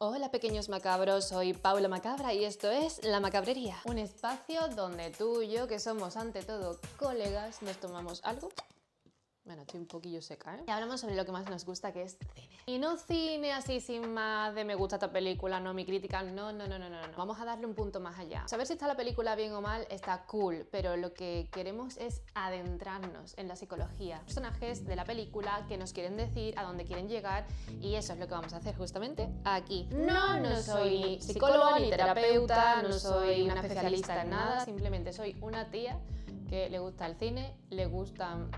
Hola pequeños macabros, soy Paula Macabra y esto es La Macabrería, un espacio donde tú y yo, que somos ante todo colegas, nos tomamos algo. Bueno, estoy un poquillo seca, ¿eh? Y hablamos sobre lo que más nos gusta, que es cine. Y no cine así sin más de me gusta esta película, no mi crítica, no. Vamos a darle un punto más allá. Saber si está la película bien o mal está cool, pero lo que queremos es adentrarnos en la psicología. Personajes de la película que nos quieren decir a dónde quieren llegar y eso es lo que vamos a hacer justamente aquí. No soy ni psicóloga ni terapeuta, no soy una especialista en nada, simplemente soy una tía que le gusta el cine, le gustan...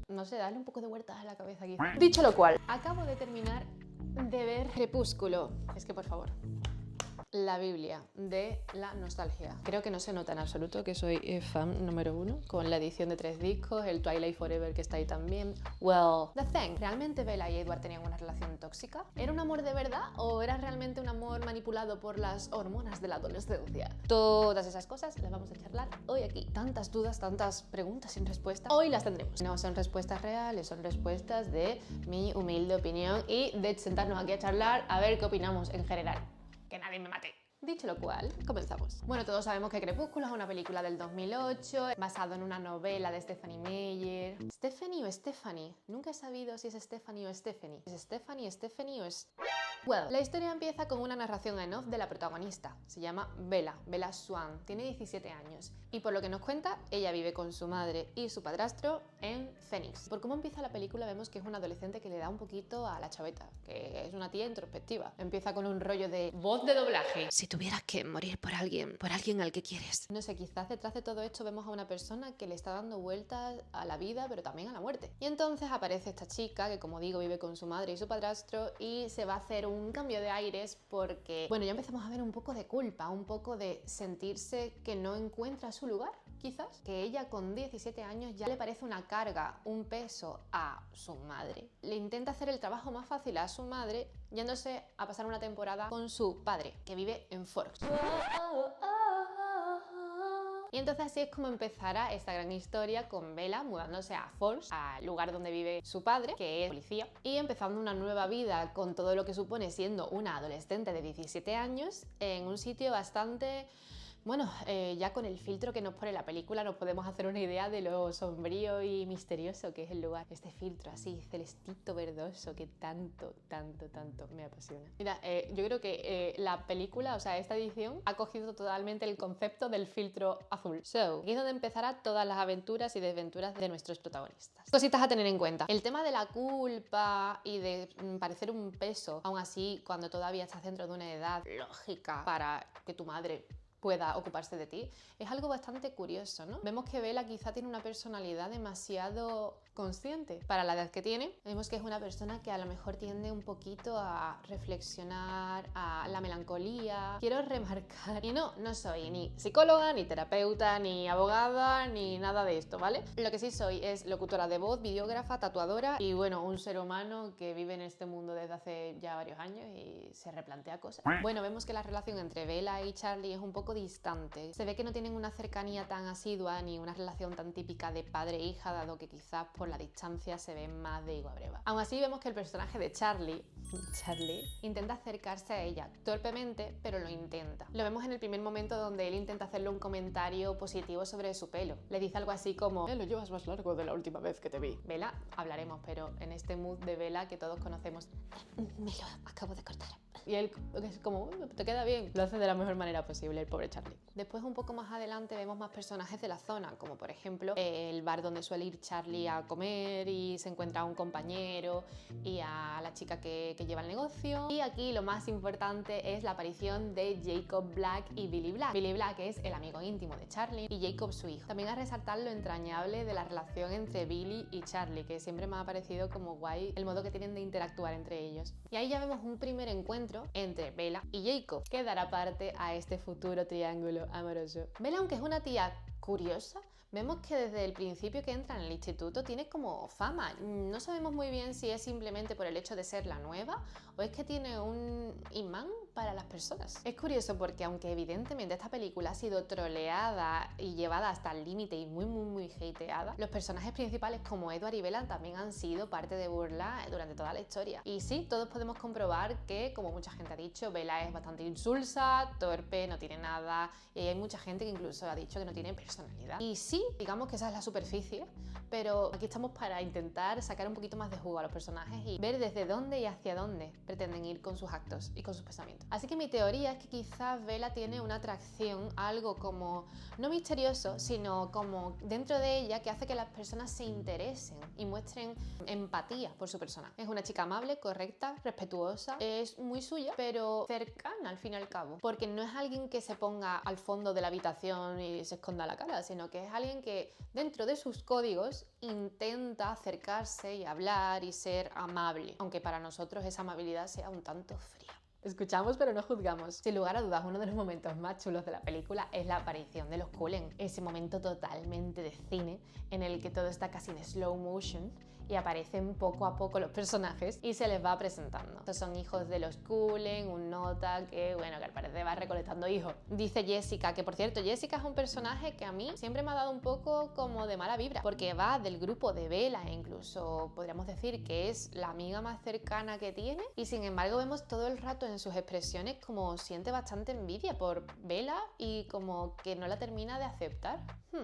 no sé, darle un poco de vueltas a la cabeza aquí. Dicho lo cual, acabo de terminar de ver Crepúsculo. Es que por favor, la Biblia de la nostalgia. Creo que no se nota en absoluto que soy fan número 1, con la edición de 3 discos, el Twilight Forever que está ahí también. Well, the thing, ¿realmente Bella y Edward tenían una relación tóxica? ¿Era un amor de verdad o era realmente un amor manipulado por las hormonas de la adolescencia? Todas esas cosas las vamos a charlar hoy aquí. Tantas dudas, tantas preguntas sin respuesta, hoy las tendremos. No son respuestas reales, son respuestas de mi humilde opinión y de sentarnos aquí a charlar a ver qué opinamos en general. Que nadie me mate. Dicho lo cual, comenzamos. Bueno, todos sabemos que Crepúsculo es una película del 2008, basado en una novela de Stephenie Meyer. ¿Stephenie o Stephanie? Nunca he sabido si es Stephanie o Stephanie. ¿Es Stephanie o es...? Well, la historia empieza con una narración en off de la protagonista. Se llama Bella Swan, tiene 17 años y por lo que nos cuenta, ella vive con su madre y su padrastro en Phoenix. Por cómo empieza la película vemos que es una adolescente que le da un poquito a la chaveta, que es una tía introspectiva. Empieza con un rollo de voz de doblaje. Si tuvieras que morir por alguien al que quieres. No sé, quizás detrás de todo esto vemos a una persona que le está dando vueltas a la vida, pero también a la muerte. Y entonces aparece esta chica que, como digo, vive con su madre y su padrastro y se va a hacer un cambio de aires porque, bueno, ya empezamos a ver un poco de culpa, un poco de sentirse que no encuentra su lugar, quizás. Que ella con 17 años ya le parece una carga, un peso a su madre. Le intenta hacer el trabajo más fácil a su madre yéndose a pasar una temporada con su padre, que vive en Forks. Y entonces así es como empezará esta gran historia con Bella mudándose a Forks, al lugar donde vive su padre, que es policía, y empezando una nueva vida con todo lo que supone siendo una adolescente de 17 años en un sitio bastante... Bueno, ya con el filtro que nos pone la película nos podemos hacer una idea de lo sombrío y misterioso que es el lugar. Este filtro así, celestito, verdoso, que tanto me apasiona. Mira, yo creo que la película, o sea, esta edición, ha cogido totalmente el concepto del filtro azul. Aquí es donde empezarán todas las aventuras y desventuras de nuestros protagonistas. Cositas a tener en cuenta. El tema de la culpa y de parecer un peso, aún así, cuando todavía estás dentro de una edad lógica para que tu madre pueda ocuparse de ti, es algo bastante curioso, ¿no? Vemos que Bella quizá tiene una personalidad demasiado consciente para la edad que tiene. Vemos que es una persona que a lo mejor tiende un poquito a reflexionar, a la melancolía. Quiero remarcar, y no soy ni psicóloga, ni terapeuta, ni abogada, ni nada de esto, ¿vale? Lo que sí soy es locutora de voz, videógrafa, tatuadora y, bueno, un ser humano que vive en este mundo desde hace ya varios años y se replantea cosas. Bueno, vemos que la relación entre Bella y Charlie es un poco distante. Se ve que no tienen una cercanía tan asidua ni una relación tan típica de padre e hija, dado que quizás por la distancia se ven más de higo a breva. Aún así vemos que el personaje de Charlie intenta acercarse a ella torpemente, pero lo intenta. Lo vemos en el primer momento donde él intenta hacerle un comentario positivo sobre su pelo. Le dice algo así como: lo llevas más largo de la última vez que te vi. Bella, hablaremos, pero en este mood de Bella que todos conocemos, me lo acabo de cortar. Y él es como, te queda bien. Lo hace de la mejor manera posible el pobre Charlie. Después, un poco más adelante, vemos más personajes de la zona, como por ejemplo el bar donde suele ir Charlie a comer y se encuentra a un compañero y a la chica que lleva el negocio. Y aquí lo más importante es la aparición de Jacob Black y Billy Black. Billy Black es el amigo íntimo de Charlie y Jacob su hijo. También a resaltar lo entrañable de la relación entre Billy y Charlie, que siempre me ha parecido como guay el modo que tienen de interactuar entre ellos. Y ahí ya vemos un primer encuentro entre Bella y Jacob, que dará parte a este futuro triángulo amoroso. Bella, aunque es una tía curiosa, vemos que desde el principio que entra en el instituto tiene como fama. No sabemos muy bien si es simplemente por el hecho de ser la nueva o es que tiene un imán para las personas. Es curioso porque aunque evidentemente esta película ha sido troleada y llevada hasta el límite y muy hateada, los personajes principales como Edward y Bella también han sido parte de burla durante toda la historia. Y sí, todos podemos comprobar que, como mucha gente ha dicho, Bella es bastante insulsa, torpe, no tiene nada, y hay mucha gente que incluso ha dicho que no tiene personalidad. Y sí, digamos que esa es la superficie, pero aquí estamos para intentar sacar un poquito más de jugo a los personajes y ver desde dónde y hacia dónde pretenden ir con sus actos y con sus pensamientos. Así que mi teoría es que quizás Bella tiene una atracción a algo como, no misterioso, sino como dentro de ella que hace que las personas se interesen y muestren empatía por su personaje. Es una chica amable, correcta, respetuosa, es muy suya, pero cercana al fin y al cabo, porque no es alguien que se ponga al fondo de la habitación y se esconda la cara, sino que es alguien que dentro de sus códigos intenta acercarse y hablar y ser amable, aunque para nosotros esa amabilidad sea un tanto fría. Escuchamos pero no juzgamos. Sin lugar a dudas, uno de los momentos más chulos de la película es la aparición de los Cullen. Ese momento totalmente de cine en el que todo está casi en slow motion y aparecen poco a poco los personajes y se les va presentando. Estos son hijos de los Cullen, un nota que, bueno, que al parecer va recolectando hijos. Dice Jessica, que por cierto, Jessica es un personaje que a mí siempre me ha dado un poco como de mala vibra, porque va del grupo de Bella e incluso podríamos decir que es la amiga más cercana que tiene, y sin embargo vemos todo el rato en sus expresiones como siente bastante envidia por Bella y como que no la termina de aceptar.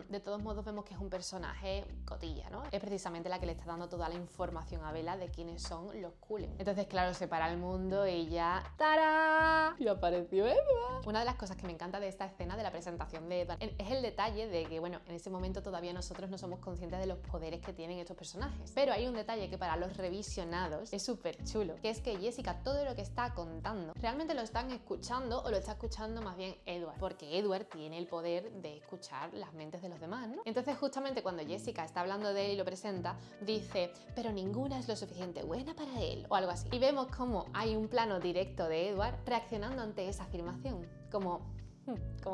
De todos modos vemos que es un personaje cotilla, ¿no? Es precisamente la que le está dando toda la información a Bella de quiénes son los Cullen. Entonces, claro, se para el mundo y ya... ¡Tarán! Y apareció Edward. Una de las cosas que me encanta de esta escena de la presentación de Edward es el detalle de que, bueno, en ese momento todavía nosotros no somos conscientes de los poderes que tienen estos personajes. Pero hay un detalle que para los revisionados es súper chulo, que es que Jessica todo lo que está contando realmente lo están escuchando o lo está escuchando más bien Edward, porque Edward tiene el poder de escuchar las mentes de los demás, ¿no? Entonces justamente cuando Jessica está hablando de él y lo presenta, dice, pero ninguna es lo suficiente buena para él, o algo así. Y vemos cómo hay un plano directo de Edward reaccionando ante esa afirmación, como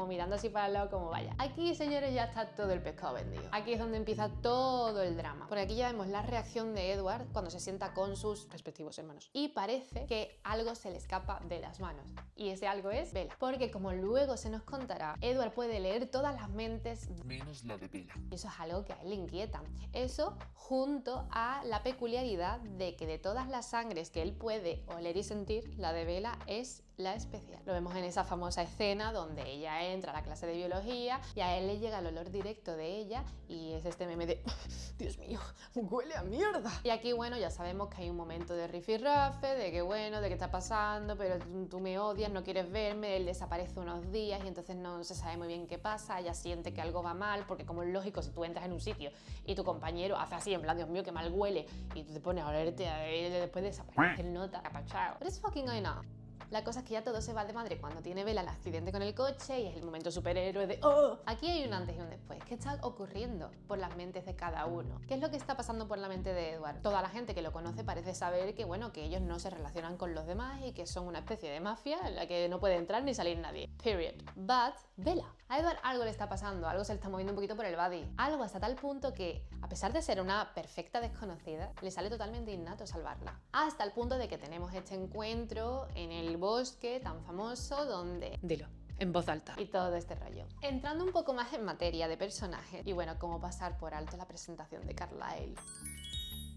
mirando así para el lado, como vaya. Aquí, señores, ya está todo el pescado vendido. Aquí es donde empieza todo el drama. Porque aquí ya vemos la reacción de Edward cuando se sienta con sus respectivos hermanos. Y parece que algo se le escapa de las manos. Y ese algo es Bella. Porque como luego se nos contará, Edward puede leer todas las mentes menos la de Bella. Y eso es algo que a él le inquieta. Eso junto a la peculiaridad de que de todas las sangres que él puede oler y sentir, la de Bella es la especial. Lo vemos en esa famosa escena donde ella entra a la clase de biología y a él le llega el olor directo de ella y es este meme de Dios mío, huele a mierda. Y aquí, bueno, ya sabemos que hay un momento de rifirrafe, de que bueno, de qué está pasando, pero tú me odias, no quieres verme, él desaparece unos días y entonces no se sabe muy bien qué pasa, ella siente que algo va mal, porque como es lógico, si tú entras en un sitio y tu compañero hace así, en plan, Dios mío, qué mal huele, y tú te pones a olerte a él, después desaparece el nota, capachao. But it's fucking going on. La cosa es que ya todo se va de madre cuando tiene Bella el accidente con el coche y es el momento superhéroe de ¡oh! Aquí hay un antes y un después. ¿Qué está ocurriendo por las mentes de cada uno? ¿Qué es lo que está pasando por la mente de Edward? Toda la gente que lo conoce parece saber que, bueno, que ellos no se relacionan con los demás y que son una especie de mafia en la que no puede entrar ni salir nadie. Period. But Bella. A Edward algo le está pasando, algo se le está moviendo un poquito por el body. Algo hasta tal punto que, a pesar de ser una perfecta desconocida, le sale totalmente innato salvarla. Hasta el punto de que tenemos este encuentro en el bosque tan famoso donde... Dilo. En voz alta. Y todo este rollo. Entrando un poco más en materia de personajes, y bueno, cómo pasar por alto la presentación de Carlyle.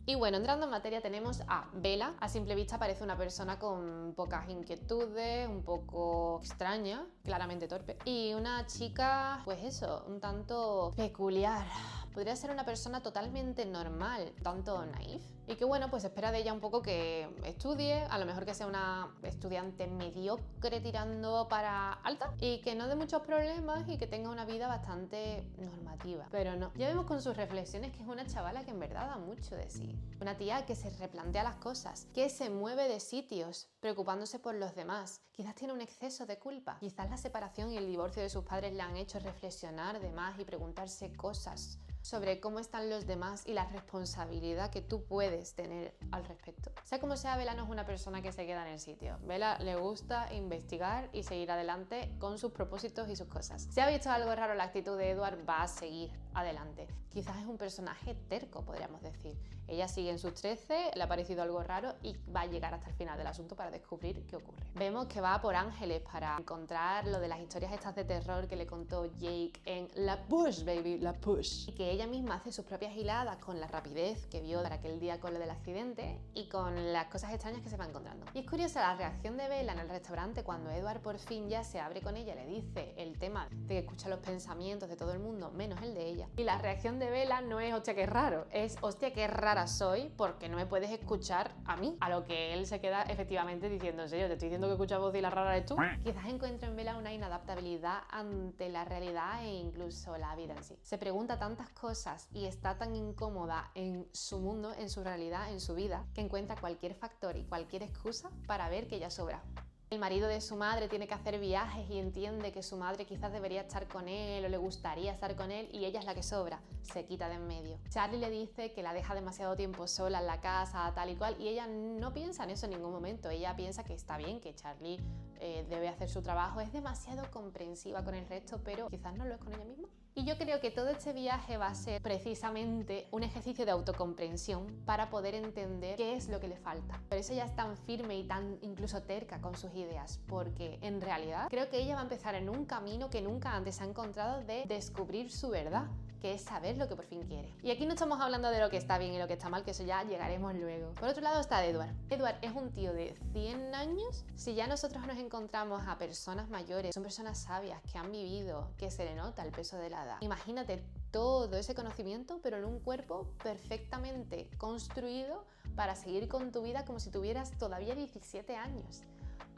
Y bueno, entrando en materia tenemos a Bella. A simple vista parece una persona con pocas inquietudes, un poco extraña, claramente torpe. Y una chica, pues eso, un tanto peculiar. Podría ser una persona totalmente normal, tanto naif. Y que bueno, pues espera de ella un poco que estudie, a lo mejor que sea una estudiante mediocre tirando para alta y que no dé muchos problemas y que tenga una vida bastante normativa. Pero no, ya vemos con sus reflexiones que es una chavala que en verdad da mucho de sí. Una tía que se replantea las cosas, que se mueve de sitios preocupándose por los demás. Quizás tiene un exceso de culpa. Quizás la separación y el divorcio de sus padres le han hecho reflexionar de más y preguntarse cosas sobre cómo están los demás y la responsabilidad que tú puedes tener al respecto. Sea como sea, Bella no es una persona que se queda en el sitio. Bella le gusta investigar y seguir adelante con sus propósitos y sus cosas. Si ha visto algo raro en la actitud de Edward, va a seguir adelante. Quizás es un personaje terco, podríamos decir. Ella sigue en sus 13, le ha parecido algo raro y va a llegar hasta el final del asunto para descubrir qué ocurre. Vemos que va por ángeles para encontrar lo de las historias estas de terror que le contó Jake en La Push, baby, La Push. Y que ella misma hace sus propias hiladas con la rapidez que vio para aquel día con lo del accidente y con las cosas extrañas que se va encontrando. Y es curiosa la reacción de Bella en el restaurante cuando Edward por fin ya se abre con ella, le dice el tema de que escucha los pensamientos de todo el mundo menos el de ella. Y la reacción de Bella no es hostia qué raro, es hostia qué rara soy porque no me puedes escuchar a mí. A lo que él se queda efectivamente diciendo, en serio, te estoy diciendo que escuchas voz y la rara eres tú. Quizás encuentre en Bella una inadaptabilidad ante la realidad e incluso la vida en sí. Se pregunta tantas cosas y está tan incómoda en su mundo, en su realidad, en su vida, que encuentra cualquier factor y cualquier excusa para ver que ella sobra. El marido de su madre tiene que hacer viajes y entiende que su madre quizás debería estar con él o le gustaría estar con él y ella es la que sobra, se quita de en medio. Charlie le dice que la deja demasiado tiempo sola en la casa, tal y cual, y ella no piensa en eso en ningún momento. Ella piensa que está bien, que Charlie debe hacer su trabajo, es demasiado comprensiva con el resto, pero quizás no lo es con ella misma. Y yo creo que todo este viaje va a ser precisamente un ejercicio de autocomprensión para poder entender qué es lo que le falta. Por eso ella es tan firme y tan incluso terca con sus ideas, porque en realidad creo que ella va a empezar en un camino que nunca antes ha encontrado de descubrir su verdad, que es saber lo que por fin quiere. Y aquí no estamos hablando de lo que está bien y lo que está mal, que eso ya llegaremos luego. Por otro lado está Edward. Edward es un tío de 100 años. Si ya nosotros nos encontramos a personas mayores, son personas sabias, que han vivido, que se le nota el peso de la edad. Imagínate todo ese conocimiento, pero en un cuerpo perfectamente construido para seguir con tu vida como si tuvieras todavía 17 años.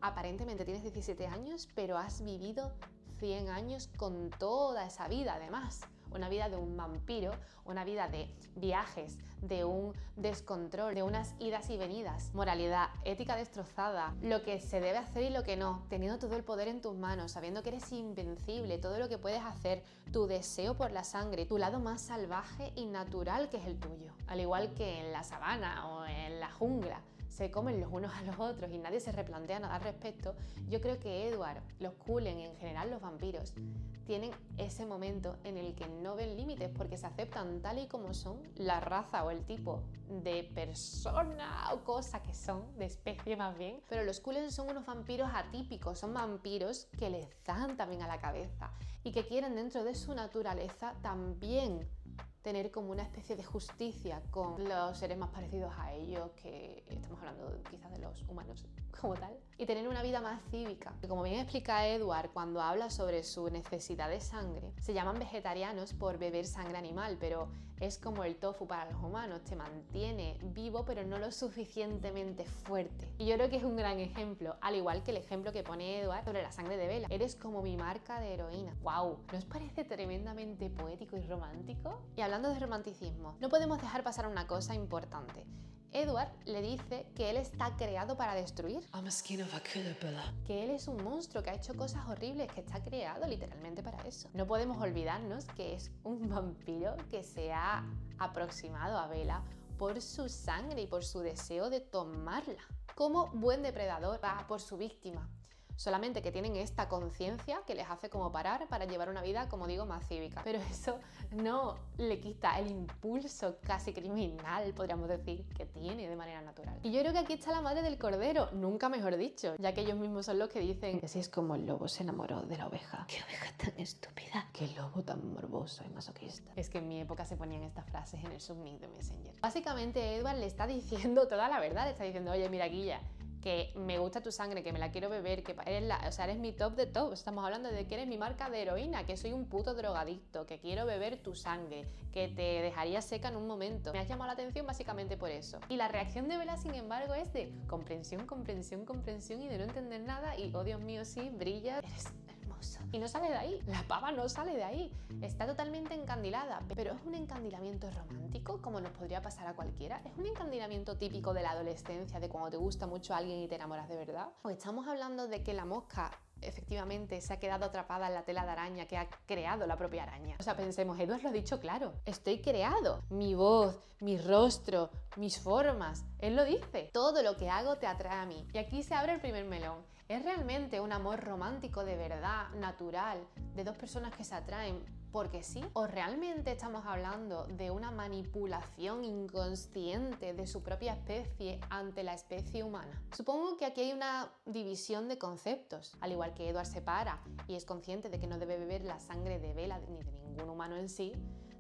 Aparentemente tienes 17 años, pero has vivido 100 años con toda esa vida además. Una vida de un vampiro, una vida de viajes, de un descontrol, de unas idas y venidas, moralidad, ética destrozada, lo que se debe hacer y lo que no, teniendo todo el poder en tus manos, sabiendo que eres invencible, todo lo que puedes hacer, tu deseo por la sangre, tu lado más salvaje y natural que es el tuyo. Al igual que en la sabana o en la jungla, se comen los unos a los otros y nadie se replantea nada al respecto, yo creo que Edward, los Cullen y en general los vampiros tienen ese momento en el que no ven límites porque se aceptan tal y como son, la raza o el tipo de persona o cosa que son, de especie más bien, pero los Cullen son unos vampiros atípicos, son vampiros que les dan también a la cabeza y que quieren dentro de su naturaleza también tener como una especie de justicia con los seres más parecidos a ellos, que estamos hablando quizás de los humanos como tal, y tener una vida más cívica. Y como bien explica Edward cuando habla sobre su necesidad de sangre, se llaman vegetarianos por beber sangre animal, pero es como el tofu para los humanos, te mantiene vivo pero no lo suficientemente fuerte. Y yo creo que es un gran ejemplo, al igual que el ejemplo que pone Edward sobre la sangre de Bella. Eres como mi marca de heroína. ¡Wow! ¿No os parece tremendamente poético y romántico? Y hablando de romanticismo, no podemos dejar pasar una cosa importante. Edward le dice que él está creado para destruir. I'm a skin of a killer, Bella. Que él es un monstruo que ha hecho cosas horribles, que está creado literalmente para eso. No podemos olvidarnos que es un vampiro que se ha aproximado a Bella por su sangre y por su deseo de tomarla. Como buen depredador va por su víctima. Solamente que tienen esta conciencia que les hace como parar para llevar una vida, como digo, más cívica. Pero eso no le quita el impulso casi criminal, podríamos decir, que tiene de manera natural. Y yo creo que aquí está la madre del cordero, nunca mejor dicho, ya que ellos mismos son los que dicen que así es como el lobo se enamoró de la oveja. ¡Qué oveja tan estúpida! ¡Qué lobo tan morboso y masoquista! Es que en mi época se ponían estas frases en el subnick de Messenger. Básicamente Edward le está diciendo toda la verdad, le está diciendo, oye, mira, Guilla, que me gusta tu sangre, que me la quiero beber, que eres mi top de top. Estamos hablando de que eres mi marca de heroína, que soy un puto drogadicto, que quiero beber tu sangre, que te dejaría seca en un momento. Me has llamado la atención básicamente por eso. Y la reacción de Bella, sin embargo, es de comprensión, comprensión, comprensión y de no entender nada y, oh Dios mío, sí, brilla, eres hermoso. Y no sale de ahí, la pava no sale de ahí. Está totalmente encandilada, pero es un encandilamiento romántico como nos podría pasar a cualquiera. Es un encandilamiento típico de la adolescencia, de cuando te gusta mucho alguien y te enamoras de verdad. O estamos hablando de que la mosca efectivamente se ha quedado atrapada en la tela de araña que ha creado la propia araña. O sea, pensemos, Edward lo ha dicho claro, estoy creado, mi voz, mi rostro, mis formas, él lo dice, todo lo que hago te atrae a mí. Y aquí se abre el primer melón. ¿Es realmente un amor romántico de verdad, natural, de dos personas que se atraen porque sí? ¿O realmente estamos hablando de una manipulación inconsciente de su propia especie ante la especie humana? Supongo que aquí hay una división de conceptos. Al igual que Edward se para y es consciente de que no debe beber la sangre de Bella ni de ningún humano en sí,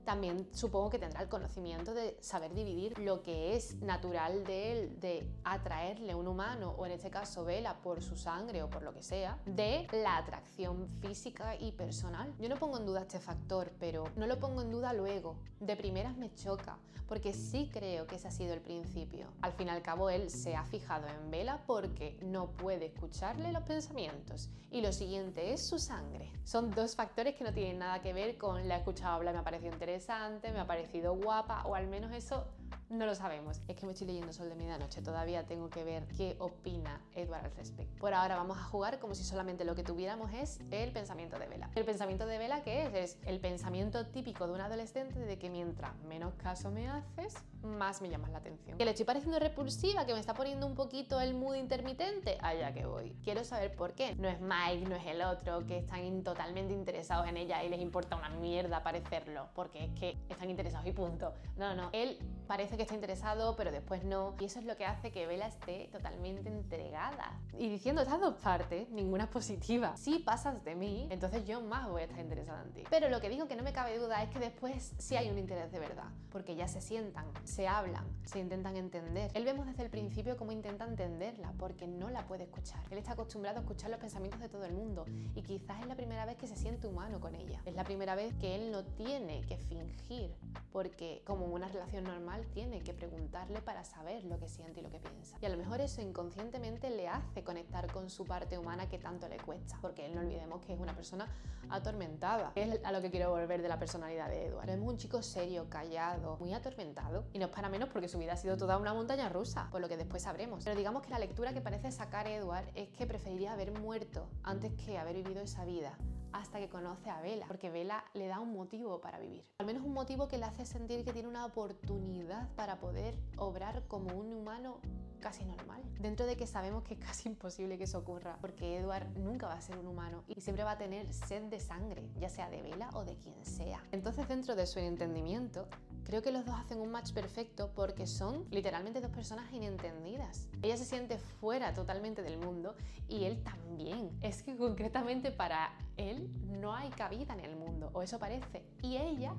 también supongo que tendrá el conocimiento de saber dividir lo que es natural de él, de atraerle a un humano, o en este caso Bella, por su sangre o por lo que sea, de la atracción física y personal. Yo no pongo en duda este factor, pero no lo pongo en duda luego. De primeras me choca, porque sí creo que ese ha sido el principio. Al fin y al cabo, él se ha fijado en Bella porque no puede escucharle los pensamientos. Y lo siguiente es su sangre. Son dos factores que no tienen nada que ver con la he escuchado hablar, me ha parecido interesante, me ha parecido guapa, o al menos eso no lo sabemos. Es que me estoy leyendo Sol de Medianoche, todavía tengo que ver qué opina Edward al respecto. Por ahora vamos a jugar como si solamente lo que tuviéramos es el pensamiento de Bella. ¿El pensamiento de Bella qué es? Es el pensamiento típico de un adolescente de que mientras menos caso me haces, más me llamas la atención. ¿Que le estoy pareciendo repulsiva? ¿Que me está poniendo un poquito el mood intermitente? Allá que voy. Quiero saber por qué. No es Mike, no es el otro, que están totalmente interesados en ella y les importa una mierda parecerlo, porque es que están interesados y punto. No, no. Él parece que está interesado, pero después no. Y eso es lo que hace que Bella esté totalmente entregada. Y diciendo estas dos partes, ninguna es positiva. Si pasas de mí, entonces yo más voy a estar interesada en ti. Pero lo que digo que no me cabe duda es que después sí hay un interés de verdad, porque ya se sientan, se hablan, se intentan entender. Él vemos desde el principio cómo intenta entenderla, porque no la puede escuchar. Él está acostumbrado a escuchar los pensamientos de todo el mundo y quizás es la primera vez que se siente humano con ella. Es la primera vez que él no tiene que fingir, porque como una relación normal tiene que preguntarle para saber lo que siente y lo que piensa. Y a lo mejor eso inconscientemente le hace conectar con su parte humana que tanto le cuesta, porque él no olvidemos que es una persona atormentada. Es a lo que quiero volver de la personalidad de Edward. Es un chico serio, callado, muy atormentado, y no es para menos porque su vida ha sido toda una montaña rusa, por lo que después sabremos. Pero digamos que la lectura que parece sacar Edward es que preferiría haber muerto antes que haber vivido esa vida, hasta que conoce a Bella, porque Bella le da un motivo para vivir. Al menos un motivo que le hace sentir que tiene una oportunidad para poder obrar como un humano casi normal. Dentro de que sabemos que es casi imposible que eso ocurra, porque Edward nunca va a ser un humano y siempre va a tener sed de sangre, ya sea de Bella o de quien sea. Entonces, dentro de su entendimiento, creo que los dos hacen un match perfecto porque son literalmente dos personas inentendidas. Ella se siente fuera totalmente del mundo y él también. Es que concretamente para él no hay cabida en el mundo, o eso parece. Y ella,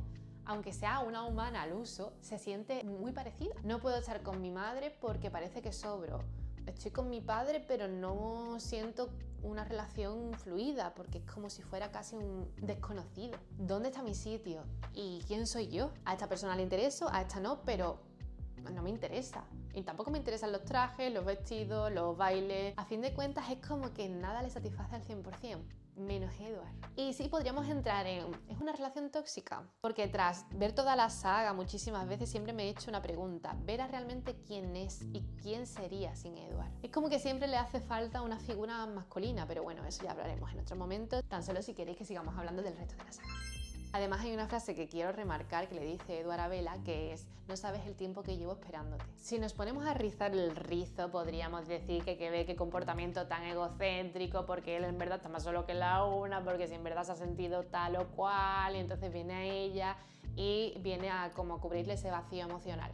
aunque sea una humana al uso, se siente muy parecida. No puedo estar con mi madre porque parece que sobro. Estoy con mi padre, pero no siento una relación fluida porque es como si fuera casi un desconocido. ¿Dónde está mi sitio? ¿Y quién soy yo? A esta persona le intereso, a esta no, pero no me interesa. Y tampoco me interesan los trajes, los vestidos, los bailes. A fin de cuentas es como que nada le satisface al 100%. Menos Edward. Y sí podríamos entrar en... ¿es una relación tóxica? Porque tras ver toda la saga muchísimas veces siempre me he hecho una pregunta. ¿Vera realmente quién es y quién sería sin Edward? Es como que siempre le hace falta una figura masculina, pero bueno, eso ya hablaremos en otro momento, tan solo si queréis que sigamos hablando del resto de la saga. Además hay una frase que quiero remarcar que le dice Edward a Bella, que es: no sabes el tiempo que llevo esperándote. Si nos ponemos a rizar el rizo, podríamos decir que ve qué comportamiento tan egocéntrico, porque él en verdad está más solo que la una, porque si en verdad se ha sentido tal o cual, y entonces viene a ella y viene a como cubrirle ese vacío emocional.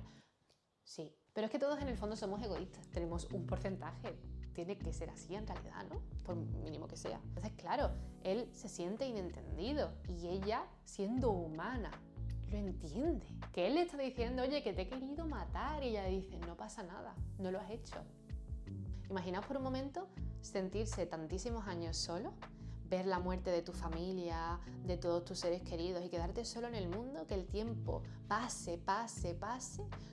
Sí, pero es que todos en el fondo somos egoístas, tenemos un porcentaje. Tiene que ser así en realidad, ¿no? Por mínimo que sea. Entonces, claro, él se siente inentendido y ella, siendo humana, lo entiende. Que él le está diciendo, oye, que te he querido matar, y ella dice, no pasa nada, no lo has hecho. Imaginaos por un momento sentirse tantísimos años solo, ver la muerte de tu familia, de todos tus seres queridos y quedarte solo en el mundo, que el tiempo pase,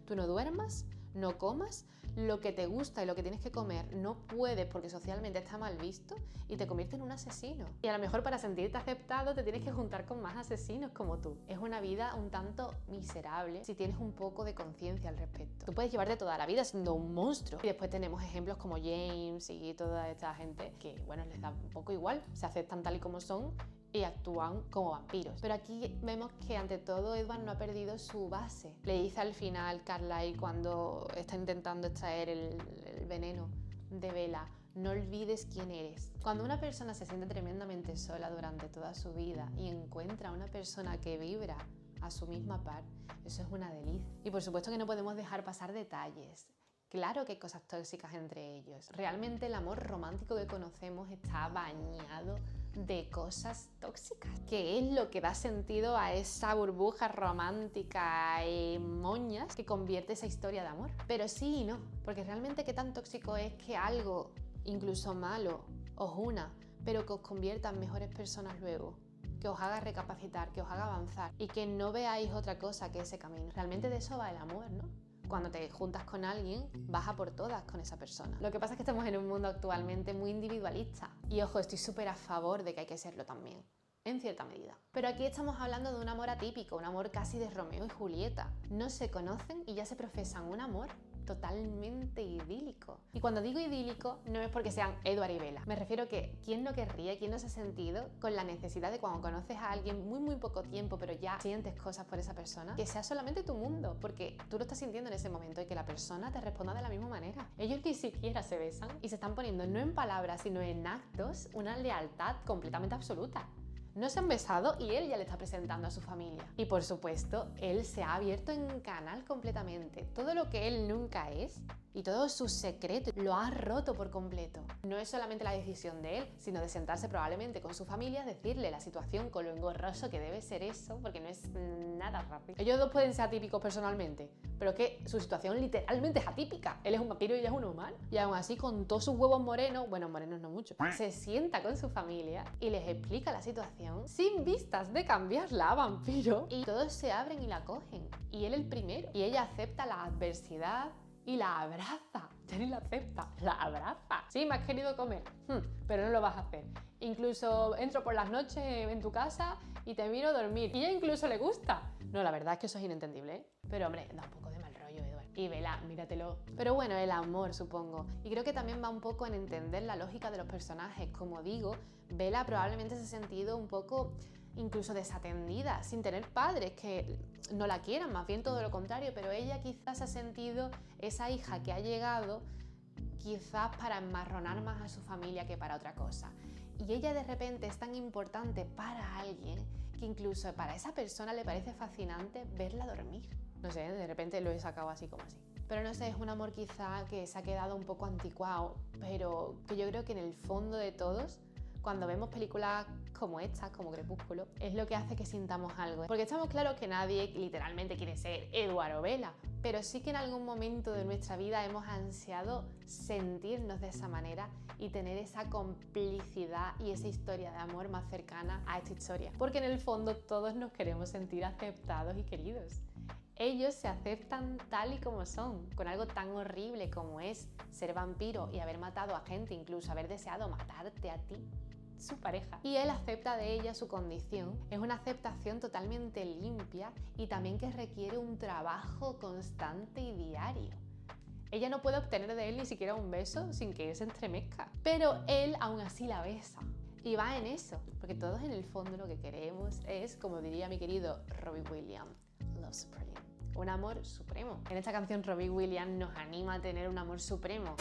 tú no duermas, no comas, lo que te gusta y lo que tienes que comer no puedes porque socialmente está mal visto y te convierte en un asesino. Y a lo mejor para sentirte aceptado te tienes que juntar con más asesinos como tú. Es una vida un tanto miserable si tienes un poco de conciencia al respecto. Tú puedes llevarte toda la vida siendo un monstruo. Y después tenemos ejemplos como James y toda esta gente que, bueno, les da un poco igual, se aceptan tal y como son y actúan como vampiros. Pero aquí vemos que ante todo Edward no ha perdido su base. Le dice al final Carlyle cuando está intentando extraer el veneno de Bella: no olvides quién eres. Cuando una persona se siente tremendamente sola durante toda su vida y encuentra a una persona que vibra a su misma par, eso es una delicia. Y por supuesto que no podemos dejar pasar detalles. Claro que hay cosas tóxicas entre ellos. Realmente el amor romántico que conocemos está bañado de cosas tóxicas, que es lo que da sentido a esa burbuja romántica y moñas que convierte esa historia de amor. Pero sí y no, porque realmente qué tan tóxico es que algo, incluso malo, os una, pero que os convierta en mejores personas luego, que os haga recapacitar, que os haga avanzar y que no veáis otra cosa que ese camino. Realmente de eso va el amor, ¿no? Cuando te juntas con alguien, vas a por todas con esa persona. Lo que pasa es que estamos en un mundo actualmente muy individualista. Y ojo, estoy súper a favor de que hay que serlo también, en cierta medida. Pero aquí estamos hablando de un amor atípico, un amor casi de Romeo y Julieta. No se conocen y ya se profesan un amor totalmente idílico. Y cuando digo idílico, no es porque sean Edward y Bella. Me refiero que quién no querría, quién no se ha sentido con la necesidad de cuando conoces a alguien muy poco tiempo, pero ya sientes cosas por esa persona, que sea solamente tu mundo, porque tú lo estás sintiendo en ese momento y que la persona te responda de la misma manera. Ellos ni siquiera se besan y se están poniendo no en palabras, sino en actos una lealtad completamente absoluta. No se han besado y él ya le está presentando a su familia. Y por supuesto, él se ha abierto en canal completamente. Todo lo que él nunca es y todos sus secretos lo ha roto por completo. No es solamente la decisión de él, sino de sentarse probablemente con su familia, decirle la situación con lo engorroso que debe ser eso, porque no es nada rápido. Ellos dos pueden ser atípicos personalmente, pero que su situación literalmente es atípica. Él es un vampiro y ella es un humano. Y aún así, con todos sus huevos morenos, bueno, morenos no mucho, se sienta con su familia y les explica la situación sin vistas de cambiarla a vampiro y todos se abren y la cogen. Y él el primero. Y ella acepta la adversidad y la abraza. Ya ni la acepta, la abraza. Sí, me has querido comer, pero no lo vas a hacer. Incluso entro por las noches en tu casa y te miro dormir. Y ella incluso le gusta. No, la verdad es que eso es inentendible, ¿eh? Pero hombre, da un poco de mal rollo, Edward. Y Bella, míratelo. Pero bueno, el amor, supongo. Y creo que también va un poco en entender la lógica de los personajes. Como digo, Bella probablemente se ha sentido un poco incluso desatendida, sin tener padres que no la quieran, más bien todo lo contrario, pero ella quizás ha sentido esa hija que ha llegado quizás para enmarronar más a su familia que para otra cosa. Y ella de repente es tan importante para alguien que incluso para esa persona le parece fascinante verla dormir. No sé, de repente lo he sacado así como así. Pero no sé, es un amor quizá que se ha quedado un poco anticuado, pero que yo creo que en el fondo de todos, cuando vemos películas como estas, como Crepúsculo, es lo que hace que sintamos algo. Porque estamos claros que nadie literalmente quiere ser Edward o Bella, pero sí que en algún momento de nuestra vida hemos ansiado sentirnos de esa manera y tener esa complicidad y esa historia de amor más cercana a esta historia. Porque en el fondo todos nos queremos sentir aceptados y queridos. Ellos se aceptan tal y como son, con algo tan horrible como es ser vampiro y haber matado a gente, incluso haber deseado matarte a ti, su pareja. Y él acepta de ella su condición. Es una aceptación totalmente limpia y también que requiere un trabajo constante y diario. Ella no puede obtener de él ni siquiera un beso sin que él se entremezca, pero él aún así la besa. Y va en eso, porque todos en el fondo lo que queremos es, como diría mi querido Robbie Williams, Love Supreme. Un amor supremo. En esta canción Robbie Williams nos anima a tener un amor supremo.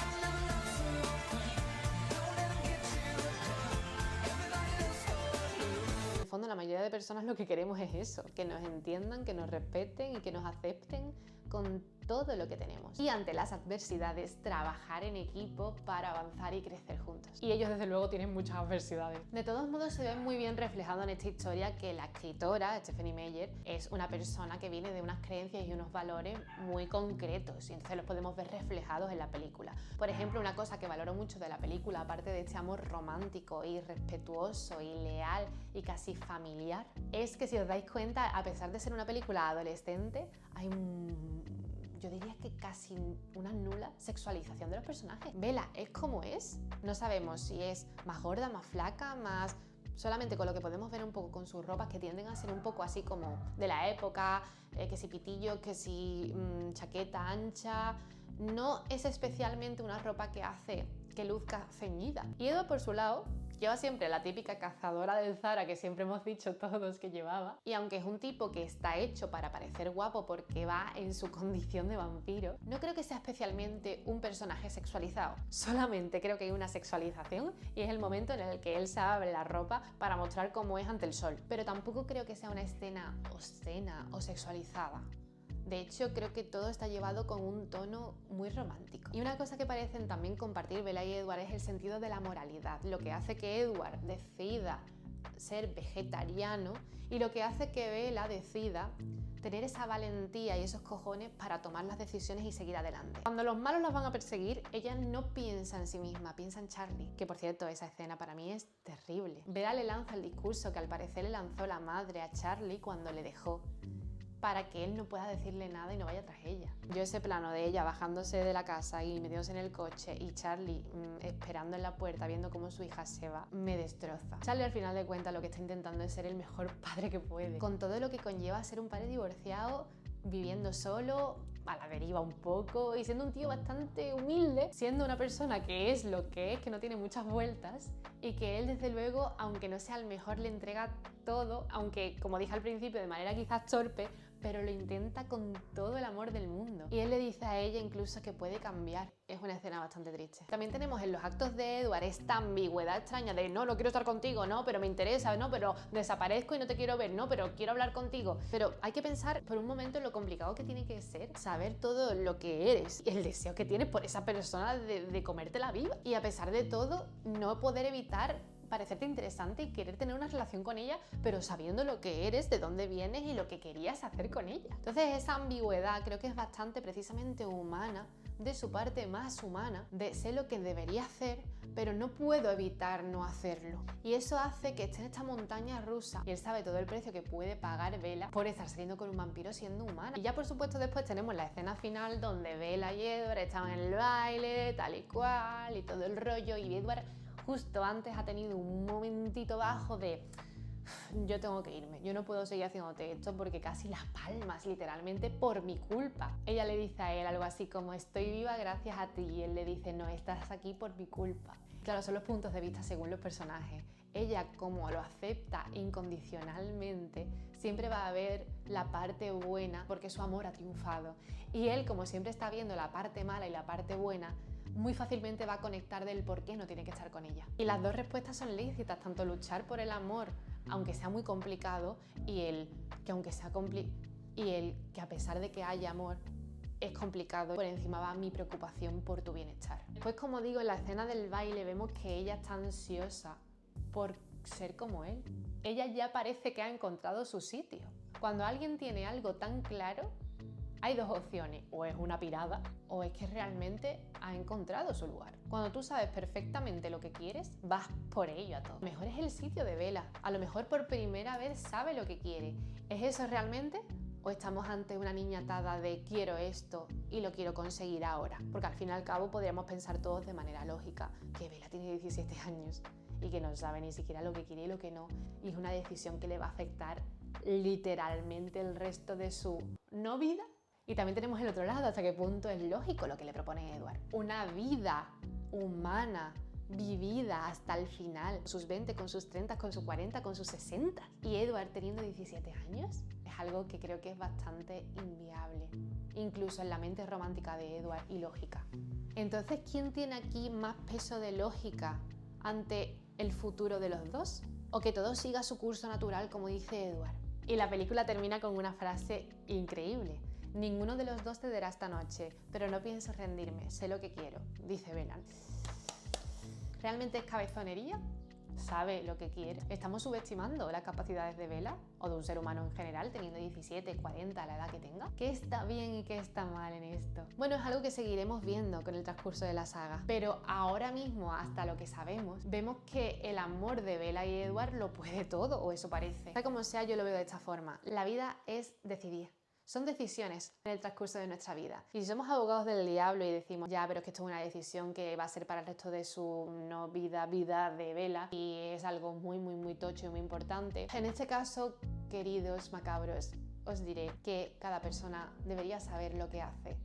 En el fondo la mayoría de personas lo que queremos es eso, que nos entiendan, que nos respeten y que nos acepten con todo lo que tenemos. Y ante las adversidades, trabajar en equipo para avanzar y crecer juntos. Y ellos desde luego tienen muchas adversidades. De todos modos se ve muy bien reflejado en esta historia que la escritora, Stephenie Meyer, es una persona que viene de unas creencias y unos valores muy concretos y entonces los podemos ver reflejados en la película. Por ejemplo, una cosa que valoro mucho de la película, aparte de este amor romántico y respetuoso y leal y casi familiar, es que si os dais cuenta, a pesar de ser una película adolescente, hay yo diría que casi una nula sexualización de los personajes. Bella es como es, no sabemos si es más gorda, más flaca, más... Solamente con lo que podemos ver un poco con sus ropas, que tienden a ser un poco así como de la época, que si pitillos, que si chaqueta ancha. No es especialmente una ropa que hace que luzca ceñida. Y Edward, por su lado, lleva siempre la típica cazadora del Zara que siempre hemos dicho todos que llevaba. Y aunque es un tipo que está hecho para parecer guapo porque va en su condición de vampiro, no creo que sea especialmente un personaje sexualizado. Solamente creo que hay una sexualización y es el momento en el que él se abre la ropa para mostrar cómo es ante el sol. Pero tampoco creo que sea una escena obscena o sexualizada. De hecho, creo que todo está llevado con un tono muy romántico. Y una cosa que parecen también compartir Bella y Edward es el sentido de la moralidad, lo que hace que Edward decida ser vegetariano y lo que hace que Bella decida tener esa valentía y esos cojones para tomar las decisiones y seguir adelante. Cuando los malos las van a perseguir, ella no piensa en sí misma, piensa en Charlie, que por cierto, esa escena para mí es terrible. Bella le lanza el discurso que al parecer le lanzó la madre a Charlie cuando le dejó, para que él no pueda decirle nada y no vaya tras ella. Yo ese plano de ella bajándose de la casa y metiéndose en el coche y Charlie esperando en la puerta viendo cómo su hija se va, me destroza. Charlie al final de cuentas lo que está intentando es ser el mejor padre que puede, con todo lo que conlleva ser un padre divorciado, viviendo solo, a la deriva un poco y siendo un tío bastante humilde, siendo una persona que es lo que es, que no tiene muchas vueltas y que él desde luego, aunque no sea el mejor, le entrega todo, aunque como dije al principio de manera quizás torpe, pero lo intenta con todo el amor del mundo. Y él le dice a ella incluso que puede cambiar. Es una escena bastante triste. También tenemos en los actos de Edward esta ambigüedad extraña de no quiero estar contigo, no, pero me interesa, no, pero desaparezco y no te quiero ver, no, pero quiero hablar contigo. Pero hay que pensar por un momento en lo complicado que tiene que ser saber todo lo que eres y el deseo que tienes por esa persona de comértela viva. Y a pesar de todo, no poder evitar parecerte interesante y querer tener una relación con ella, pero sabiendo lo que eres, de dónde vienes y lo que querías hacer con ella. Entonces esa ambigüedad creo que es bastante precisamente humana, de su parte más humana, de sé lo que debería hacer, pero no puedo evitar no hacerlo. Y eso hace que esté en esta montaña rusa y él sabe todo el precio que puede pagar Bella por estar saliendo con un vampiro siendo humana. Y ya por supuesto después tenemos la escena final donde Bella y Edward están en el baile, tal y cual, y todo el rollo, y Edward justo antes ha tenido un momentito bajo de yo tengo que irme, yo no puedo seguir haciéndote esto porque casi las palmas, literalmente por mi culpa. Ella le dice a él algo así como estoy viva gracias a ti y él le dice no, estás aquí por mi culpa. Claro, son los puntos de vista según los personajes. Ella, como lo acepta incondicionalmente, siempre va a ver la parte buena porque su amor ha triunfado. Y él, como siempre está viendo la parte mala y la parte buena, muy fácilmente va a conectar del por qué no tiene que estar con ella. Y las dos respuestas son lícitas, tanto luchar por el amor, aunque sea muy complicado, y el que a pesar de que haya amor, es complicado, por encima va mi preocupación por tu bienestar. Pues como digo, en la escena del baile vemos que ella está ansiosa por ser como él. Ella ya parece que ha encontrado su sitio. Cuando alguien tiene algo tan claro, hay dos opciones, o es una pirada o es que realmente ha encontrado su lugar. Cuando tú sabes perfectamente lo que quieres, vas por ello a todo. A lo mejor es el sitio de Bella, a lo mejor por primera vez sabe lo que quiere. ¿Es eso realmente? ¿O estamos ante una niña atada de quiero esto y lo quiero conseguir ahora? Porque al fin y al cabo podríamos pensar todos de manera lógica que Bella tiene 17 años y que no sabe ni siquiera lo que quiere y lo que no, y es una decisión que le va a afectar literalmente el resto de su no vida. Y también tenemos el otro lado, hasta qué punto es lógico lo que le propone Edward. Una vida humana, vivida hasta el final, con sus 20, con sus 30, con sus 40, con sus 60. Y Edward teniendo 17 años es algo que creo que es bastante inviable, incluso en la mente romántica de Edward y lógica. Entonces, ¿quién tiene aquí más peso de lógica ante el futuro de los dos? ¿O que todo siga su curso natural, como dice Edward? Y la película termina con una frase increíble. Ninguno de los dos cederá esta noche, pero no pienso rendirme, sé lo que quiero, dice Bella. ¿Realmente es cabezonería? ¿Sabe lo que quiere? ¿Estamos subestimando las capacidades de Bella o de un ser humano en general, teniendo 17, 40, la edad que tenga? ¿Qué está bien y qué está mal en esto? Bueno, es algo que seguiremos viendo con el transcurso de la saga, pero ahora mismo, hasta lo que sabemos, vemos que el amor de Bella y Edward lo puede todo, o eso parece. Sea como sea, yo lo veo de esta forma. La vida es decidir. Son decisiones en el transcurso de nuestra vida. Y si somos abogados del diablo y decimos, ya, pero es que esto es una decisión que va a ser para el resto de su vida de Bella y es algo muy tocho y muy importante. En este caso, queridos macabros, os diré que cada persona debería saber lo que hace.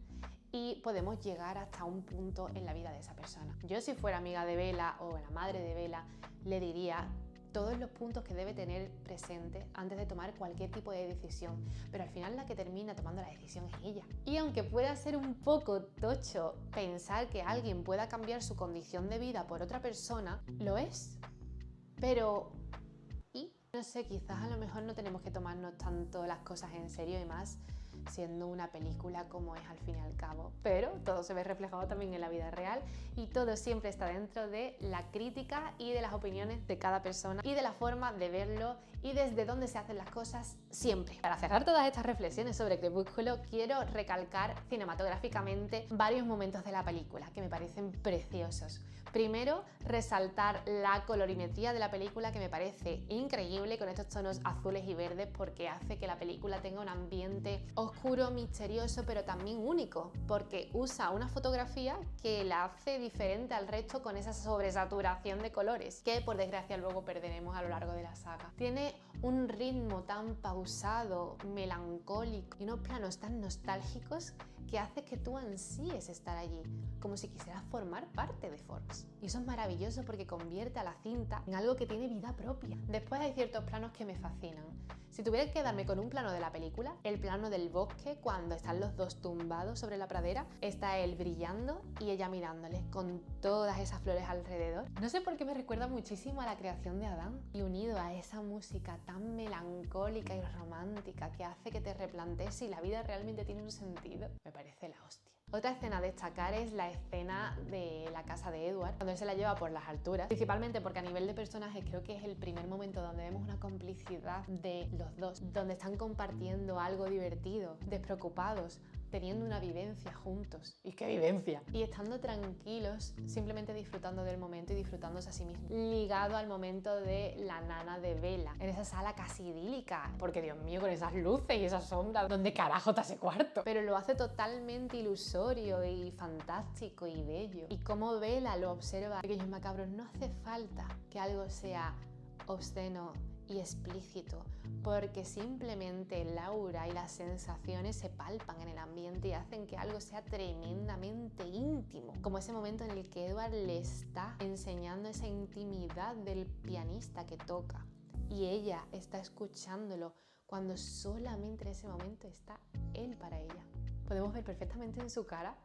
Y podemos llegar hasta un punto en la vida de esa persona. Yo, si fuera amiga de Bella o la madre de Bella, le diría todos los puntos que debe tener presentes antes de tomar cualquier tipo de decisión, pero al final la que termina tomando la decisión es ella. Y aunque pueda ser un poco tocho pensar que alguien pueda cambiar su condición de vida por otra persona, lo es. Pero ¿y? No sé, quizás a lo mejor no tenemos que tomarnos tanto las cosas en serio y más siendo una película como es al fin y al cabo, pero todo se ve reflejado también en la vida real y todo siempre está dentro de la crítica y de las opiniones de cada persona y de la forma de verlo y desde dónde se hacen las cosas siempre. Para cerrar todas estas reflexiones sobre Crepúsculo, quiero recalcar cinematográficamente varios momentos de la película que me parecen preciosos. Primero, resaltar la colorimetría de la película, que me parece increíble, con estos tonos azules y verdes, porque hace que la película tenga un ambiente oscuro, misterioso, pero también único, porque usa una fotografía que la hace diferente al resto con esa sobresaturación de colores, que por desgracia luego perderemos a lo largo de la saga. Tiene un ritmo tan pausado, melancólico y unos planos tan nostálgicos que hace que tú ansíes estar allí, como si quisieras formar parte de Forks. Y eso es maravilloso porque convierte a la cinta en algo que tiene vida propia. Después hay ciertos planos que me fascinan. Si tuviera que quedarme con un plano de la película, el plano del bosque, cuando están los dos tumbados sobre la pradera, está él brillando y ella mirándole con todas esas flores alrededor. No sé por qué me recuerda muchísimo a la creación de Adán, y unido a esa música tan melancólica y romántica que hace que te replantees si la vida realmente tiene un sentido, me parece la hostia. Otra escena a destacar es la escena de la casa de Edward, cuando él se la lleva por las alturas, principalmente porque a nivel de personajes creo que es el primer momento donde vemos una complicidad de los dos, donde están compartiendo algo divertido, despreocupados, teniendo una vivencia juntos. ¡Y qué vivencia! Y estando tranquilos, simplemente disfrutando del momento y disfrutándose a sí mismos. Ligado al momento de la nana de Bella, en esa sala casi idílica, porque Dios mío, con esas luces y esas sombras, ¿dónde carajo está ese cuarto? Pero lo hace totalmente ilusorio y fantástico y bello. Y como Bella lo observa, pequeños macabros, no hace falta que algo sea obsceno y explícito, porque simplemente el aura y las sensaciones se palpan en el ambiente y hacen que algo sea tremendamente íntimo, como ese momento en el que Edward le está enseñando esa intimidad del pianista que toca y ella está escuchándolo cuando solamente en ese momento está él para ella. Podemos ver perfectamente en su cara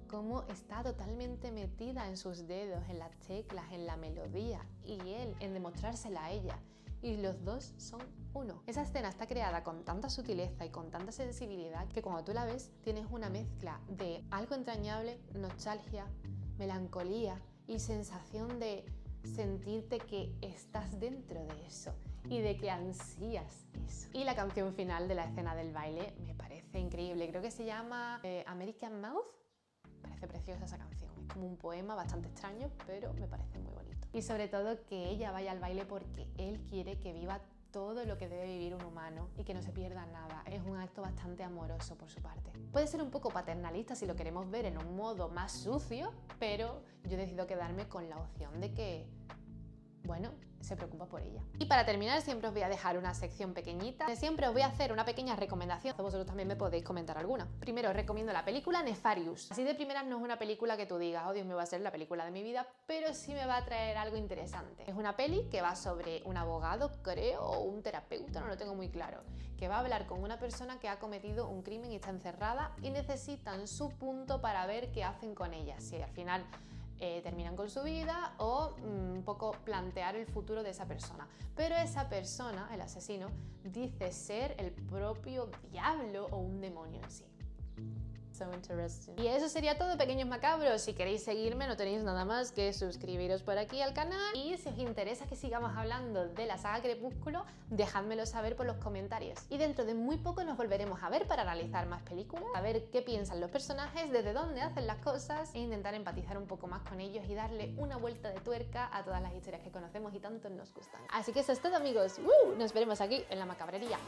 cómo está totalmente metida en sus dedos, en las teclas, en la melodía, y él en demostrársela a ella. Y los dos son uno. Esa escena está creada con tanta sutileza y con tanta sensibilidad que cuando tú la ves tienes una mezcla de algo entrañable, nostalgia, melancolía y sensación de sentirte que estás dentro de eso y de que ansías eso. Y la canción final de la escena del baile me parece increíble. Creo que se llama American Mouth. Parece preciosa esa canción. Es como un poema bastante extraño, pero me parece muy bonito. Y sobre todo que ella vaya al baile porque él quiere que viva todo lo que debe vivir un humano y que no se pierda nada. Es un acto bastante amoroso por su parte. Puede ser un poco paternalista si lo queremos ver en un modo más sucio, pero yo decido quedarme con la opción de que, bueno, se preocupa por ella. Y para terminar, siempre os voy a dejar una sección pequeñita. Siempre os voy a hacer una pequeña recomendación. Vosotros también me podéis comentar alguna. Primero, os recomiendo la película Nefarious. Así de primeras no es una película que tú digas, oh Dios, me va a ser la película de mi vida, pero sí me va a traer algo interesante. Es una peli que va sobre un abogado, creo, o un terapeuta, no lo tengo muy claro, que va a hablar con una persona que ha cometido un crimen y está encerrada y necesitan su punto para ver qué hacen con ella. Si al final terminan con su vida o un poco plantear el futuro de esa persona. Pero esa persona, el asesino, dice ser el propio diablo o un demonio en sí. So interesting. Y eso sería todo, pequeños macabros. Si queréis seguirme, no tenéis nada más que suscribiros por aquí al canal. Y si os interesa que sigamos hablando de la saga Crepúsculo, dejádmelo saber por los comentarios. Y dentro de muy poco nos volveremos a ver para analizar más películas, a ver qué piensan los personajes, desde dónde hacen las cosas e intentar empatizar un poco más con ellos y darle una vuelta de tuerca a todas las historias que conocemos y tanto nos gustan. Así que eso es todo, amigos. Nos veremos aquí en la macabrería.